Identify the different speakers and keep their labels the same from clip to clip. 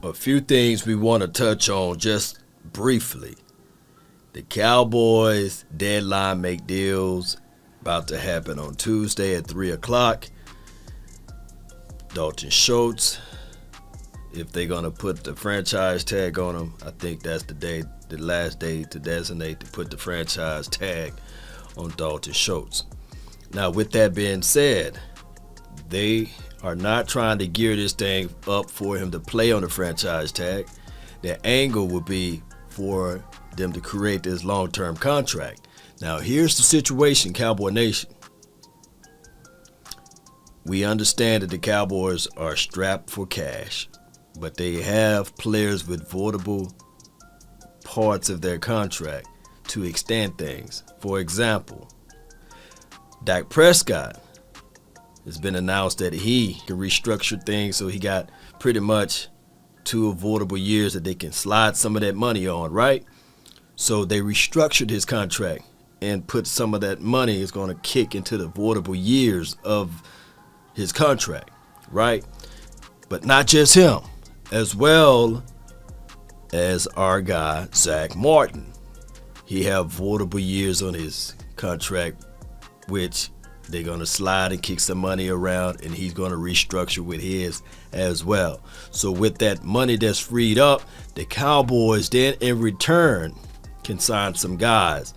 Speaker 1: A few things we want to touch on just briefly. The Cowboys deadline make deals about to happen on Tuesday at 3 o'clock. Dalton Schultz, if they're going to put the franchise tag on him, I think that's the last day to designate to put the franchise tag on Dalton Schultz. Now, with that being said, they are not trying to gear this thing up for him to play on the franchise tag. The angle would be for them to create this long-term contract. Now, here's the situation, Cowboy Nation. We understand that the Cowboys are strapped for cash, but they have players with voidable parts of their contract to extend things. For example, Dak Prescott. It's been announced that he can restructure things, so he got pretty much 2 avoidable years that they can slide some of that money on, right? So they restructured his contract and put some of that money is going to kick into the avoidable years of his contract, right? But not just him, as well as our guy, Zack Martin. He have avoidable years on his contract, which they're going to slide and kick some money around, and he's going to restructure with his as well. So with that money that's freed up, the Cowboys then in return can sign some guys,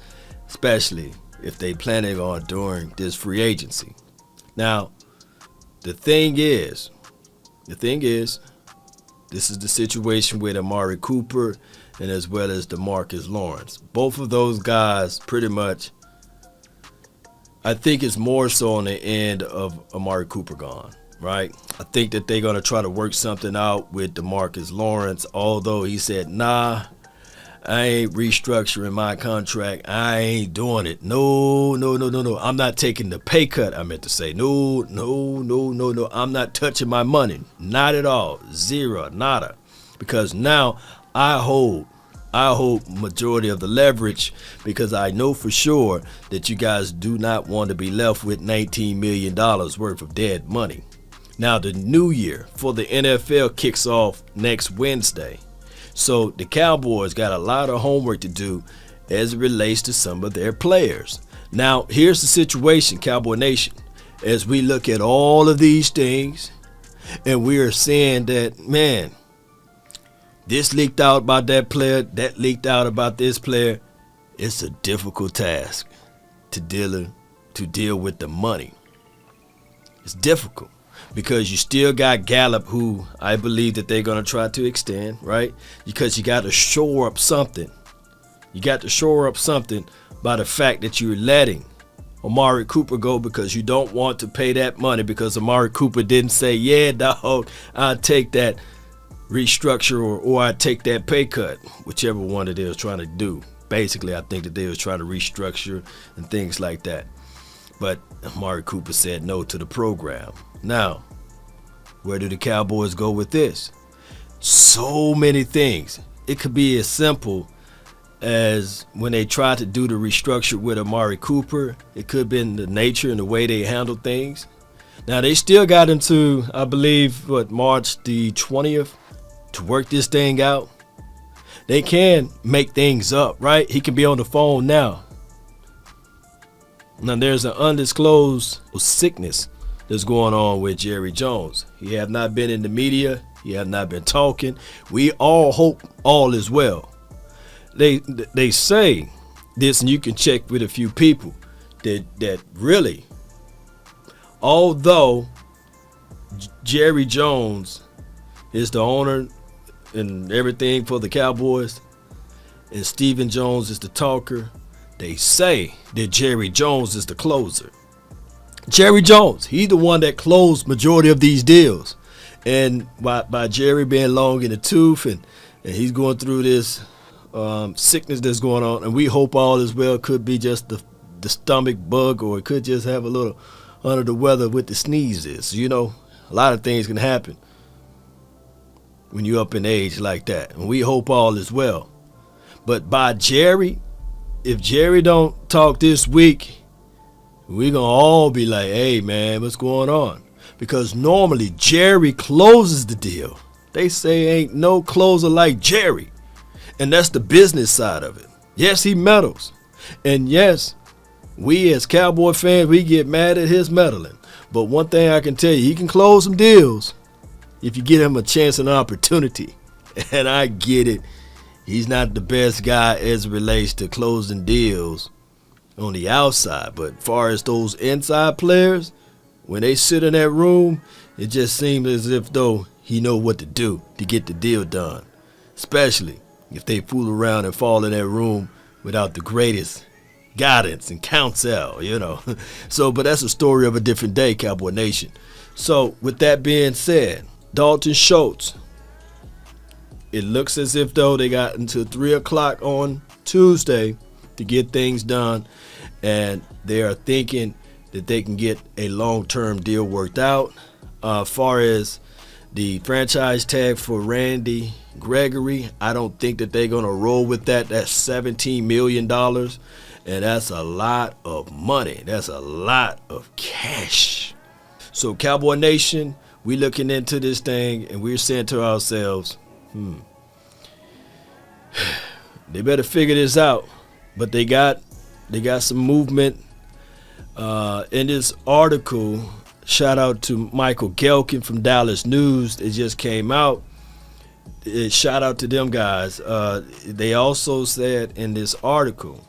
Speaker 1: especially if they planning on during this free agency. Now, the thing is, this is the situation with Amari Cooper and as well as DeMarcus Lawrence. Both of those guys pretty much, I think it's more so on the end of Amari Cooper gone, right? I think that they're going to try to work something out with DeMarcus Lawrence, although he said, nah, I ain't restructuring my contract. I ain't doing it. No. I'm not taking the pay cut, I meant to say. No. I'm not touching my money. Not at all. Zero. Nada. Because now I hold majority of the leverage, because I know for sure that you guys do not want to be left with $19 million worth of dead money. Now, the new year for the NFL kicks off next Wednesday. So the Cowboys got a lot of homework to do as it relates to some of their players. Now, here's the situation, Cowboy Nation. As we look at all of these things, and we are seeing that, man, this leaked out about that player, that leaked out about this player. It's a difficult task to deal with the money. It's difficult because you still got Gallup, who I believe that they're going to try to extend, right? Because you got to shore up something. You got to shore up something by the fact that you're letting Amari Cooper go, because you don't want to pay that money, because Amari Cooper didn't say, yeah, dog, I'll take that restructure or I take that pay cut, whichever one that they was trying to do. Basically, I think that they was trying to restructure and things like that. But Amari Cooper said no to the program. Now, where do the Cowboys go with this? So many things. It could be as simple as when they tried to do the restructure with Amari Cooper, it could have been the nature and the way they handled things. Now, they still got into, I believe, March the 20th to work this thing out. They can make things up, right? He can be on the phone now. Now, there's an undisclosed sickness that's going on with Jerry Jones. He have not been in the media. He have not been talking. We all hope all is well. They say this, and you can check with a few people, that really, although Jerry Jones is the owner and everything for the Cowboys, and Stephen Jones is the talker, they say that Jerry Jones is the closer. Jerry Jones, he's the one that closed majority of these deals. And by Jerry being long in the tooth, and he's going through this sickness that's going on, and we hope all is well. Could be just the stomach bug, or it could just have a little under the weather with the sneezes. You know, a lot of things can happen when you're up in age like that, and we hope all is well. But by Jerry, if Jerry don't talk this week, we're going to all be like, hey, man, what's going on? Because normally Jerry closes the deal. They say ain't no closer like Jerry. And that's the business side of it. Yes, he meddles. And yes, we as Cowboy fans, we get mad at his meddling. But one thing I can tell you, he can close some deals if you give him a chance and an opportunity. And I get it. He's not the best guy as it relates to closing deals on the outside. But as far as those inside players, when they sit in that room, it just seems as if though he know what to do to get the deal done. Especially if they fool around and fall in that room without the greatest guidance and counsel, So, but that's a story of a different day, Cowboy Nation. So, with that being said, Dalton Schultz, it looks as if though they got until 3 o'clock on Tuesday to get things done, and they are thinking that they can get a long-term deal worked out. Far as the franchise tag for Randy Gregory, I don't think that they're going to roll with that. That's $17 million, and that's a lot of money. That's a lot of cash. So, Cowboy Nation, we looking into this thing, and we're saying to ourselves, they better figure this out. But they got some movement in this article. Shout out to Michael Gelkin from Dallas News. It just came out. Shout out to them guys. They also said in this article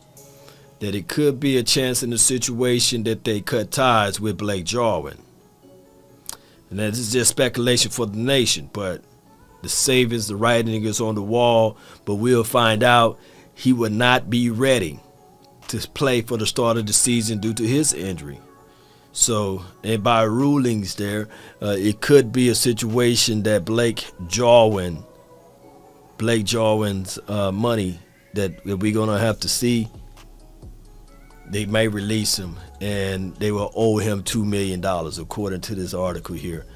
Speaker 1: that it could be a chance in the situation that they cut ties with Blake Jarwin. And this is just speculation for the nation, but the savings, the writing is on the wall. But we'll find out he will not be ready to play for the start of the season due to his injury. So, and by rulings there, it could be a situation that Blake Jarwin's money that we're going to have to see, they may release him, and they will owe him $2 million, according to this article here.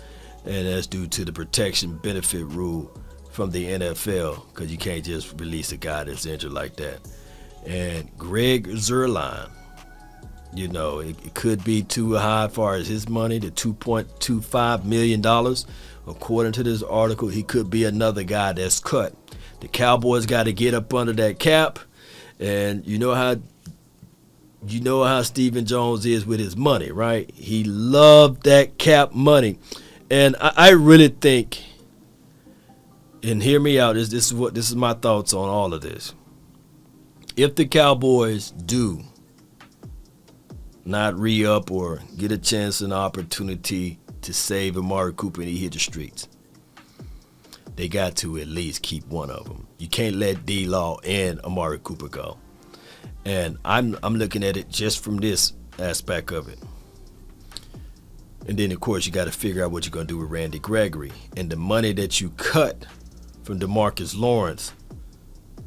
Speaker 1: And that's due to the protection benefit rule from the NFL, because you can't just release a guy that's injured like that. And Greg Zuerlein, it could be too high as far as his money, the $2.25 million. According to this article, he could be another guy that's cut. The Cowboys got to get up under that cap, and you know how Stephen Jones is with his money, right? He loved that cap money. And I really think, and hear me out, this is my thoughts on all of this. If the Cowboys do not re-up or get a chance and opportunity to save Amari Cooper and he hit the streets, they got to at least keep one of them. You can't let D-Law and Amari Cooper go. And I'm looking at it just from this aspect of it. And then, of course, you got to figure out what you're going to do with Randy Gregory. And the money that you cut from DeMarcus Lawrence,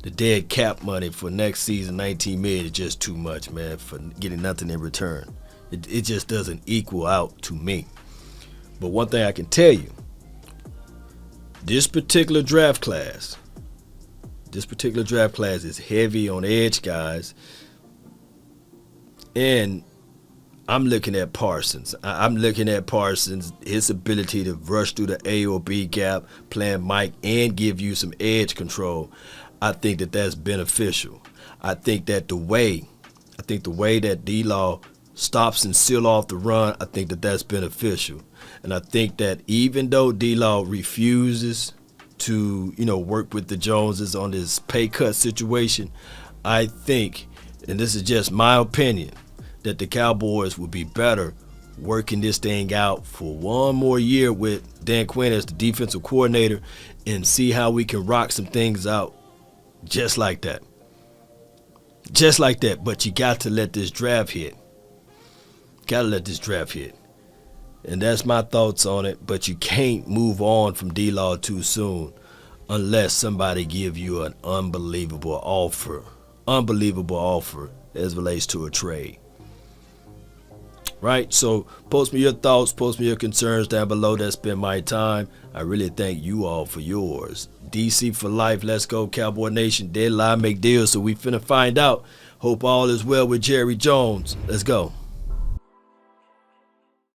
Speaker 1: the dead cap money for next season, $19 million, is just too much, man, for getting nothing in return. It just doesn't equal out to me. But one thing I can tell you, this particular draft class is heavy on edge guys. And I'm looking at Parsons. His ability to rush through the A or B gap, playing Mike, and give you some edge control. I think that that's beneficial. I think that the way that D-Law stops and seal off the run, I think that that's beneficial. And I think that even though D-Law refuses to, work with the Joneses on this pay cut situation, I think, and this is just my opinion, that the Cowboys would be better working this thing out for one more year with Dan Quinn as the defensive coordinator and see how we can rock some things out just like that. Just like that. But you got to let this draft hit. And that's my thoughts on it. But you can't move on from D-Law too soon unless somebody give you an unbelievable offer as relates to a trade. Right? So post me your thoughts, post me your concerns down below. That's been my time. I really thank you all for yours. DC for life. Let's go, Cowboy Nation. Deadline make deals, so we finna find out. Hope all is well with Jerry Jones. Let's go.